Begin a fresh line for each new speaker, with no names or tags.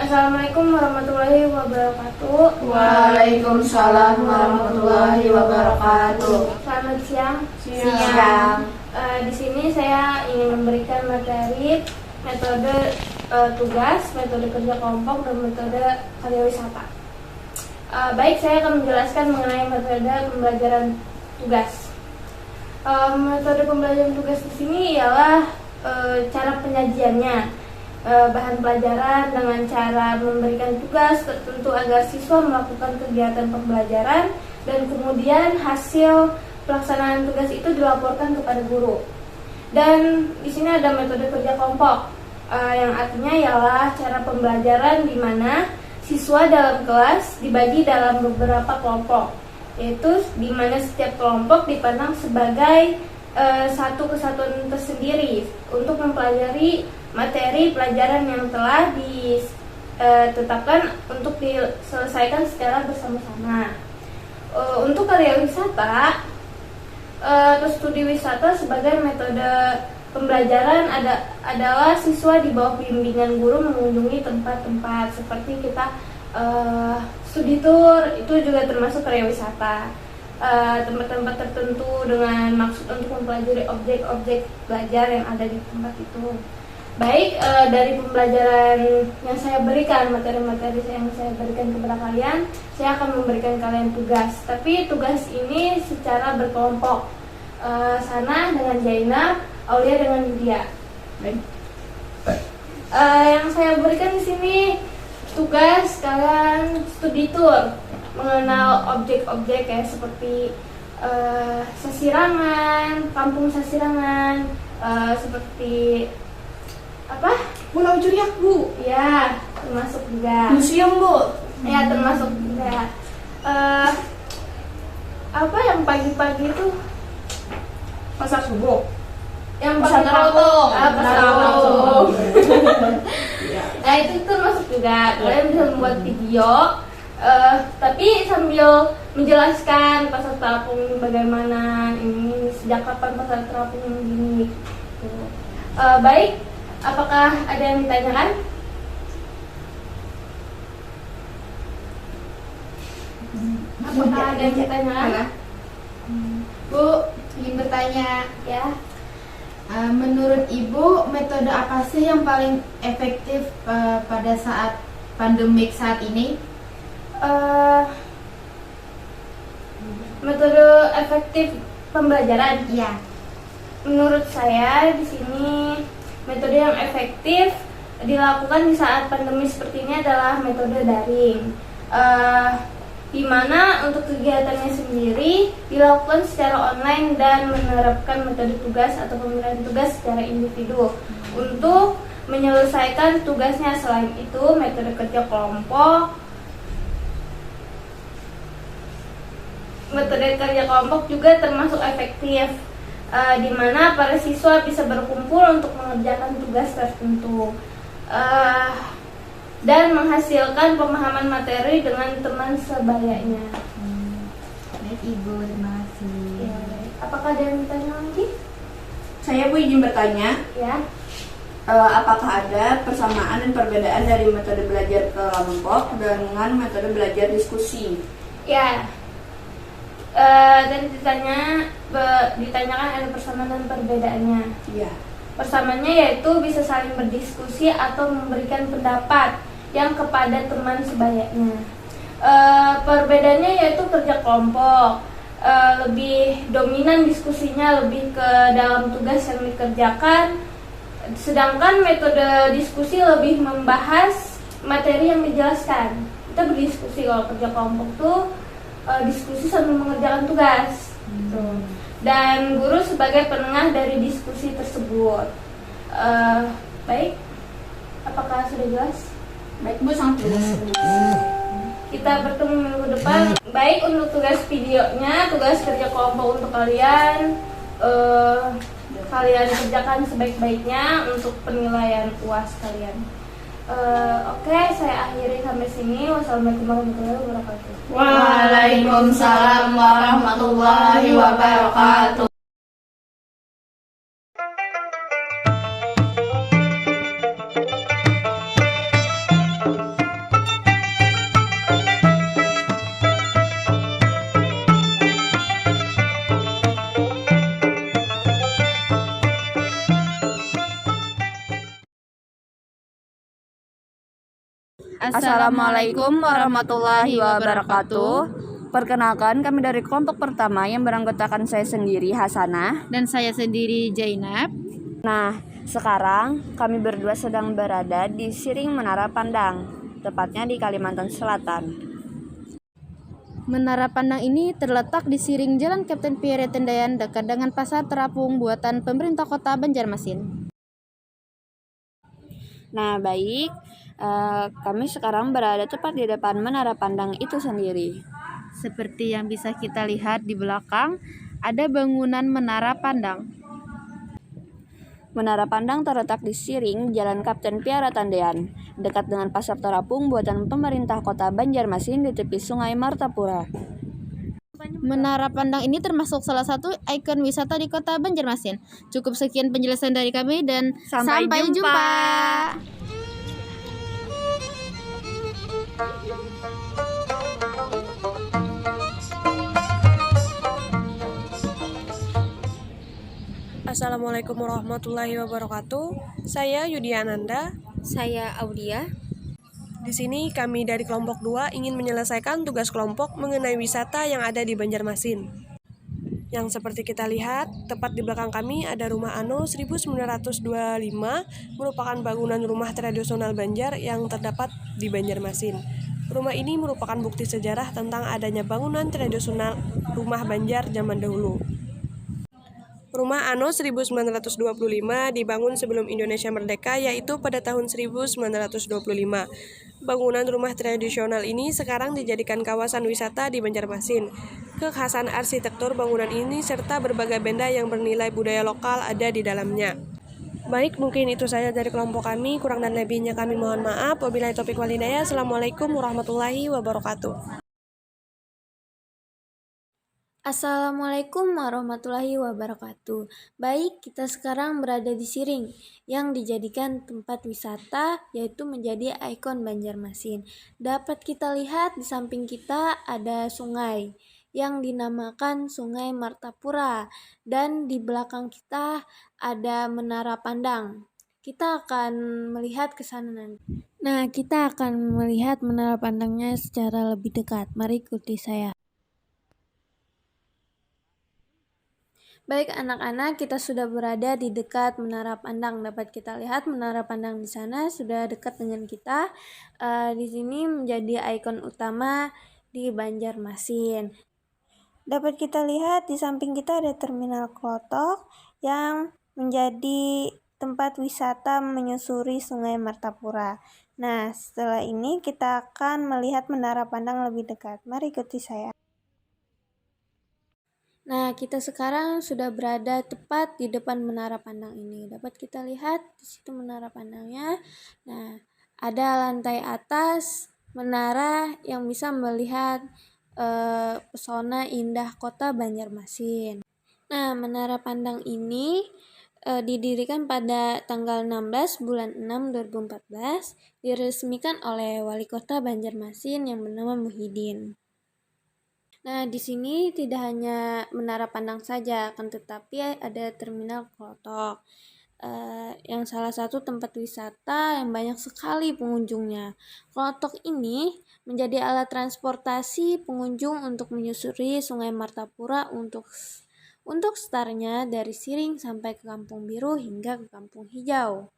Assalamualaikum warahmatullahi wabarakatuh.
Waalaikumsalam warahmatullahi wabarakatuh.
Selamat siang.
Siang.
Di sini saya ingin memberikan materi metode tugas, metode kerja kelompok, dan metode karya wisata. Baik, saya akan menjelaskan mengenai metode pembelajaran tugas. Metode pembelajaran tugas di sini ialah cara penyajiannya. Bahan pelajaran dengan cara memberikan tugas tertentu agar siswa melakukan kegiatan pembelajaran dan kemudian hasil pelaksanaan tugas itu dilaporkan kepada guru. Dan di sini ada metode kerja kelompok yang artinya ialah cara pembelajaran di mana siswa dalam kelas dibagi dalam beberapa kelompok, yaitu di mana setiap kelompok dipandang sebagai satu kesatuan tersendiri untuk mempelajari materi pelajaran yang telah ditetapkan untuk diselesaikan secara bersama-sama. Untuk karya wisata atau studi wisata sebagai metode pembelajaran adalah siswa di bawah bimbingan guru mengunjungi tempat-tempat seperti kita studi tour, itu juga termasuk karya wisata. Tempat-tempat tertentu dengan maksud untuk mempelajari objek-objek belajar yang ada di tempat itu. Baik, dari pembelajaran yang saya berikan, materi-materi yang saya berikan kepada kalian, saya akan memberikan kalian tugas. Tapi tugas ini secara berkelompok. Sana dengan Jainab, Aulia dengan Yudia. Baik. Yang saya berikan di sini tugas kalian studi tour, mengenal objek-objek kayak seperti Sasirangan, kampung Sasirangan, seperti apa?
Pulau Juriak, Bu.
Ya, termasuk juga.
Museum, Bu.
Ya, termasuk juga. Apa yang pagi-pagi itu?
Pasar subuh.
Yang
Pasar Terotong.
Pasar Terotong. Nah, itu termasuk juga. Kalian bisa membuat video, tapi sambil menjelaskan pasar terapung ini bagaimana, ini sejak kapan pasar terapung ini. Gitu. Baik. Apakah ada yang ditanyakan? Apakah ada yang ditanyakan?
Bu, ingin bertanya,
Ya.
menurut Ibu metode apa sih yang paling efektif pada saat pandemik saat ini?
Metode efektif pembelajaran.
Iya.
Menurut saya di sini metode yang efektif dilakukan di saat pandemi seperti ini adalah metode daring, di mana untuk kegiatannya sendiri dilakukan secara online dan menerapkan metode tugas atau pemberian tugas secara individu untuk menyelesaikan tugasnya. Selain itu, metode kerja kelompok juga termasuk efektif, di mana para siswa bisa berkumpul untuk mengerjakan tugas tertentu dan menghasilkan pemahaman materi dengan teman sebayanya.
Baik Ibu, terima kasih.
Ya, apakah ada yang bertanya lagi?
Saya Bu izin bertanya,
Ya.
apakah ada persamaan dan perbedaan dari metode belajar kelompok dengan metode belajar diskusi?
Ya. Dan ditanyakan ada persamaan dan perbedaannya.
Iya.
Persamaannya yaitu bisa saling berdiskusi atau memberikan pendapat yang kepada teman sebayanya. Perbedaannya yaitu kerja kelompok, lebih dominan diskusinya, lebih ke dalam tugas yang dikerjakan, sedangkan metode diskusi lebih membahas materi yang dijelaskan. Kita berdiskusi. Kalau kerja kelompok tuh diskusi sambil mengerjakan tugas, gitu. Dan guru sebagai penengah dari diskusi tersebut. Baik, apakah sudah jelas?
Baik Bu, sangat jelas.
Kita bertemu minggu depan. Baik, untuk tugas videonya, tugas kerja kelompok untuk kalian, kalian kerjakan sebaik-baiknya untuk penilaian UAS kalian. Oke, saya akhiri sampai sini. Wassalamualaikum warahmatullahi wabarakatuh.
Waalaikumsalam warahmatullahi wabarakatuh.
Assalamualaikum warahmatullahi wabarakatuh. Perkenalkan, kami dari kelompok pertama yang beranggotakan saya sendiri, Hasanah.
Dan saya sendiri, Jainab.
Nah, sekarang kami berdua sedang berada di Siring Menara Pandang, tepatnya di Kalimantan Selatan.
Menara Pandang ini terletak di Siring Jalan Kapten Pierre Tendayan, dekat dengan Pasar Terapung buatan pemerintah kota Banjarmasin.
Nah, baik, kami sekarang berada tepat di depan Menara Pandang itu sendiri.
Seperti yang bisa kita lihat di belakang, ada bangunan Menara Pandang.
Menara Pandang terletak di Siring, Jalan Kapten Piara Tandean, dekat dengan Pasar Terapung buatan pemerintah kota Banjarmasin di tepi Sungai Martapura.
Menara Pandang ini termasuk salah satu ikon wisata di kota Banjarmasin. Cukup sekian penjelasan dari kami dan
Sampai
sampai
jumpa.
jumpa.
Assalamualaikum warahmatullahi wabarakatuh. Saya Yudi Ananda.
Saya Audia.
Di sini kami dari kelompok 2 ingin menyelesaikan tugas kelompok mengenai wisata yang ada di Banjarmasin. Yang seperti kita lihat, tepat di belakang kami ada rumah Ano 1925, merupakan bangunan rumah tradisional Banjar yang terdapat di Banjarmasin. Rumah ini merupakan bukti sejarah tentang adanya bangunan tradisional rumah Banjar zaman dahulu. Rumah Ano 1925 dibangun sebelum Indonesia merdeka, yaitu pada tahun 1925. Bangunan rumah tradisional ini sekarang dijadikan kawasan wisata di Banjarmasin. Kekhasan arsitektur bangunan ini serta berbagai benda yang bernilai budaya lokal ada di dalamnya. Baik, mungkin itu saja dari kelompok kami. Kurang dan lebihnya kami mohon maaf. Wabillahi taufiq wal hidayah. Assalamualaikum warahmatullahi wabarakatuh.
Assalamualaikum warahmatullahi wabarakatuh. Baik, kita sekarang berada di Siring yang dijadikan tempat wisata, yaitu menjadi ikon Banjarmasin. Dapat kita lihat di samping kita ada sungai yang dinamakan Sungai Martapura, dan di belakang kita ada Menara Pandang. Kita akan melihat ke sana nanti. Nah, kita akan melihat Menara Pandangnya secara lebih dekat. Mari ikuti saya. Baik anak-anak, kita sudah berada di dekat Menara Pandang. Dapat kita lihat Menara Pandang di sana sudah dekat dengan kita. Di sini menjadi ikon utama di Banjarmasin. Dapat kita lihat di samping kita ada Terminal Klotok yang menjadi tempat wisata menyusuri Sungai Martapura. Nah, setelah ini kita akan melihat Menara Pandang lebih dekat. Mari ikuti saya. Nah, kita sekarang sudah berada tepat di depan Menara Pandang ini. Dapat kita lihat di situ Menara Pandangnya. Nah, ada lantai atas menara yang bisa melihat pesona indah kota Banjarmasin. Nah, Menara Pandang ini didirikan pada tanggal 16 bulan 6 2014, diresmikan oleh Wali Kota Banjarmasin yang bernama Muhyiddin. Nah, di sini tidak hanya Menara Pandang saja, akan tetapi ada Terminal Klotok, yang salah satu tempat wisata yang banyak sekali pengunjungnya. Klotok ini menjadi alat transportasi pengunjung untuk menyusuri Sungai Martapura untuk startnya dari Siring sampai ke Kampung Biru hingga ke Kampung Hijau.